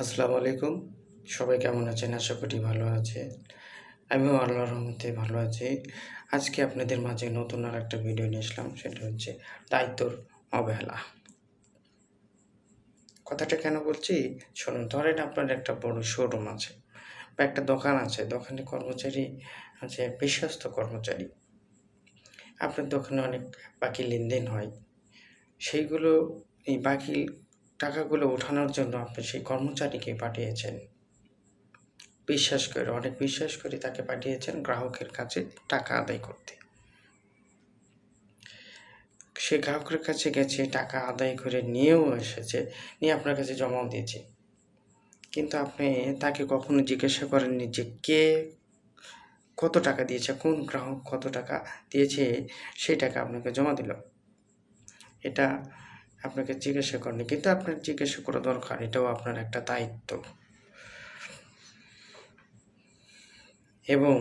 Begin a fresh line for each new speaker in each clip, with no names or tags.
আসসালামু আলাইকুম। সবাই কেমন আছেন? আশা করি ভালো আছেন। আমিও আল্লাহর রহমতে ভালো আছি। আজকে আপনাদের মাঝে নতুন আরেকটা ভিডিও নিয়ে আসলাম। সেটা হচ্ছে দায়িত্বর অবহেলা। কথাটা কেন বলছি? শুনুন, ধরেন আপনার একটা বড় শোরুম আছে বা একটা দোকান আছে। দোকানে কর্মচারী আছে, বিশ্বস্ত কর্মচারী। আপনার দোকানে অনেক বাকি লেনদেন হয়। সেইগুলো এই বাকি টাকাগুলো ওঠানোর জন্য আপনি সেই কর্মচারীকে পাঠিয়েছেন। অনেক বিশ্বাস করে তাকে পাঠিয়েছেন গ্রাহকের কাছে টাকা আদায় করতে। সে গ্রাহকের কাছে গেছে, টাকা আদায় করে নিয়েও এসেছে, নিয়ে আপনার কাছে জমাও দিয়েছে। কিন্তু আপনি তাকে কখনো জিজ্ঞাসা করেননি যে কে কত টাকা দিয়েছে, কোন গ্রাহক কত টাকা দিয়েছে, সেই টাকা আপনাকে জমা দিল। এটা আপনাকে জিজ্ঞাসা করেনি, কিন্তু আপনার জিজ্ঞাসা করা দরকার। এটাও আপনার একটা দায়িত্ব। এবং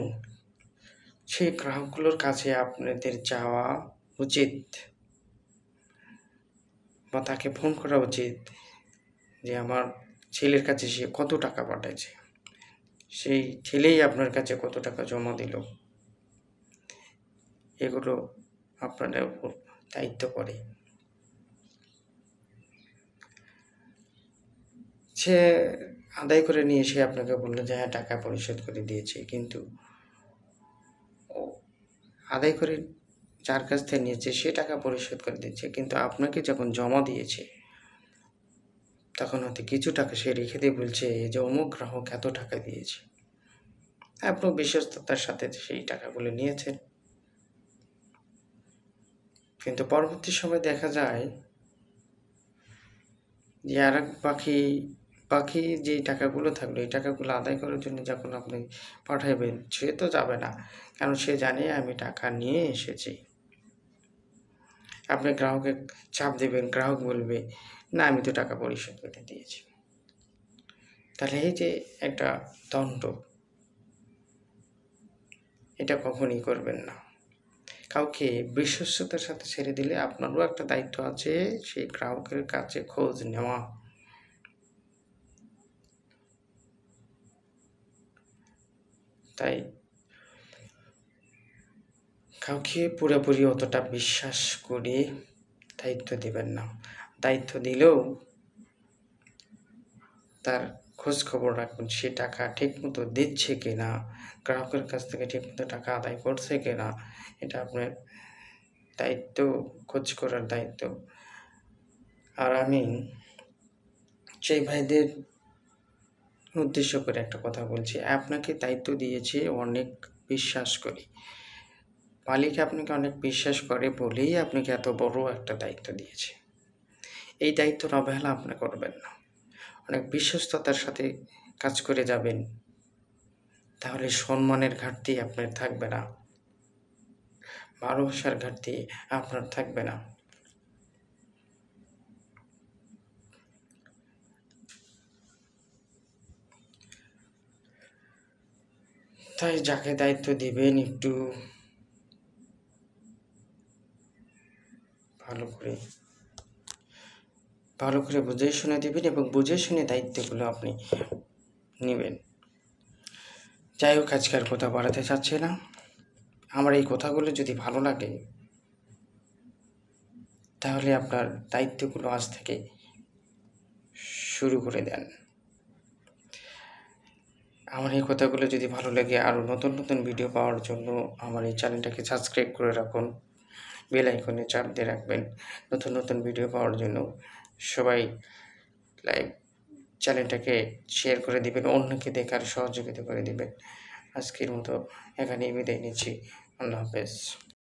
সেই গ্রাহকগুলোর কাছে আপনাদের যাওয়া উচিত বা তাকে ফোন করা উচিত যে আমার ছেলের কাছে সে কত টাকা পাঠাইছে, সেই ছেলেই আপনার কাছে কত টাকা জমা দিল। এগুলো আপনাদের উপর দায়িত্ব পড়ে। সে আদায় করে নিয়ে এসে আপনাকে বললো যে হ্যাঁ, টাকা পরিশোধ করে দিয়েছি, কিন্তু আদায় করে যার কাছ থেকে নিয়েছে সে টাকা পরিশোধ করে দিচ্ছে, কিন্তু আপনাকে যখন জমা দিয়েছে তখন হয়তো কিছু টাকা সে রেখে দিয়ে বলছে যে অমুক গ্রাহক এত টাকা দিয়েছে। আপনি বিশ্বস্ততার সাথে সেই টাকাগুলো নিয়েছেন, কিন্তু পরবর্তী সময় দেখা যায় যে আরেক বাকি যে টাকাগুলো থাকলো, এই টাকাগুলো আদায় করার জন্য যখন আপনি পাঠাবেন, সে তো যাবে না, কারণ সে জানে আমি টাকা নিয়ে এসেছি। আপনি গ্রাহকের চাপ দেবেন, গ্রাহক বলবে না আমি তো টাকা পরিশোধ করে দিয়েছি। তাহলে এই যে একটা দণ্ড, এটা কখনই করবেন না। কাউকে বিশ্বস্ততার সাথে ছেড়ে দিলে আপনারও একটা দায়িত্ব আছে সেই গ্রাহকের কাছে খোঁজ নেওয়া। তাই কাউকে পুরোপুরি অতটা বিশ্বাস করে দায়িত্ব দেবেন না। দায়িত্ব দিলেও তার খোঁজ খবর রাখুন, সে টাকা ঠিকমতো দিচ্ছে কিনা, গ্রাহকের কাছ থেকে ঠিকমতো টাকা আদায় করছে কিনা, এটা আপনার দায়িত্ব, খোঁজ করার দায়িত্ব। আর আমি সেই ভাইদের উদ্দেশ্য করে একটা কথা বলছি। আপনাকে দায়িত্ব দিয়েছে অনেক বিশ্বাস করে। মালিক আপনাকে অনেক বিশ্বাস করে বলেই আপনাকে এত বড় একটা দায়িত্ব দিয়েছে। এই দায়িত্বর অবহেলা আপনি করবেন না। অনেক বিশ্বস্ততার সাথে কাজ করে যাবেন, তাহলে সম্মানের ঘাটতি আপনার থাকবে না, ভালোবাসার ঘাটতি আপনার থাকবে না। তাই যাকে দায়িত্ব দিবেন একটু ভালো করে বুঝে শুনে দিবেন এবং বুঝে শুনে দায়িত্বগুলো আপনি নেবেন। যাই হোক, আজকের কথা বাড়াতে চাচ্ছি না। আমার এই কথাগুলো যদি ভালো লাগে তাহলে আপনার দায়িত্বগুলো আজ থেকে শুরু করে দেন। আমার এই কথাগুলো যদি ভালো লাগে, আরও নতুন নতুন ভিডিও পাওয়ার জন্য আমার এই চ্যানেলটাকে সাবস্ক্রাইব করে রাখুন, বেল আইকনে চাপ দিয়ে রাখবেন নতুন নতুন ভিডিও পাওয়ার জন্য। সবাই চ্যানেলটাকে শেয়ার করে দিবেন, অন্যকে দেখার সহযোগিতা করে দিবেন। আজকের মতো এখানেই বিদায় নিচ্ছি। আল্লাহ হাফেজ।